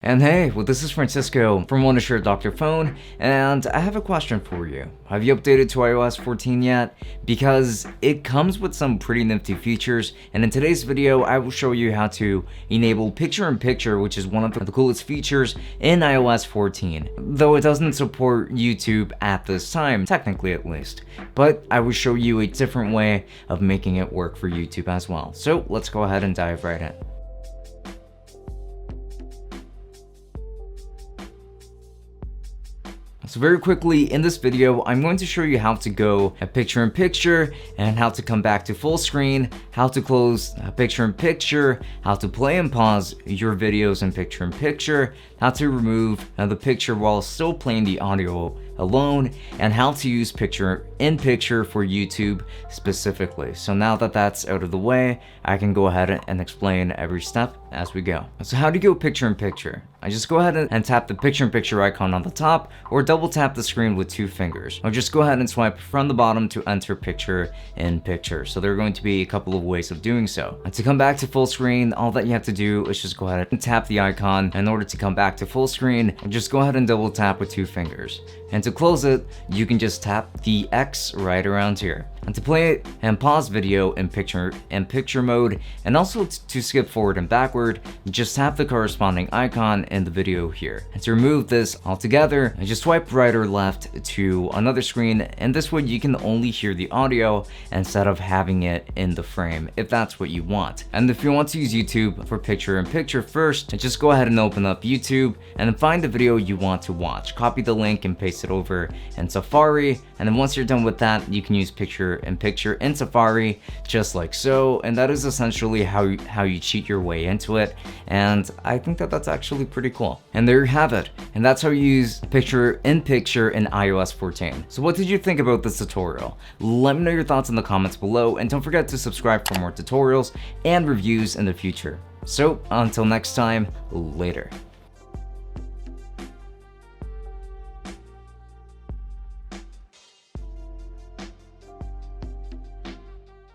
And hey, well, this is Francisco from Wondershare Dr. Phone, and I have a question for you. Have you updated to iOS 14 yet? Because it comes with some pretty nifty features, and in today's video, I will show you how to enable picture-in-picture, which is one of the coolest features in iOS 14. Though it doesn't support YouTube at this time, technically at least. But I will show you a different way of making it work for YouTube as well. So let's go ahead and dive right in. So very quickly in this video, I'm going to show you how to go a picture-in-picture and how to come back to full screen, how to close a picture-in-picture, how to play and pause your videos in picture-in-picture, how to remove the picture while still playing the audio alone, and how to use picture-in-picture for YouTube specifically. So now that that's out of the way, I can go ahead and explain every step as we go. So how do you go picture-in-picture? I just go ahead and tap the picture-in-picture icon on the top, or double tap the screen with 2 fingers. Or just go ahead and swipe from the bottom to enter picture-in-picture. So there are going to be a couple of ways of doing so. And to come back to full screen, all that you have to do is just go ahead and tap the icon. In order to come back to full screen, just go ahead and double tap with 2 fingers. And to close it, you can just tap the X right around here. And to play it and pause video in picture-in-picture mode, and also to skip forward and backward, just tap the corresponding icon in the video here. And to remove this altogether, just swipe right or left to another screen, and this way you can only hear the audio instead of having it in the frame, if that's what you want. And if you want to use YouTube for picture-in-picture first, just go ahead and open up YouTube, and then find the video you want to watch. Copy the link and paste it over in Safari, and then once you're done with that, you can use picture-in-picture in Safari, just like so, and that is essentially how you cheat your way into it, and I think that that's actually pretty cool. And there you have it, and that's how you use picture-in-picture in iOS 14. So what did you think about this tutorial? Let me know your thoughts in the comments below, and don't forget to subscribe for more tutorials and reviews in the future. So until next time, later.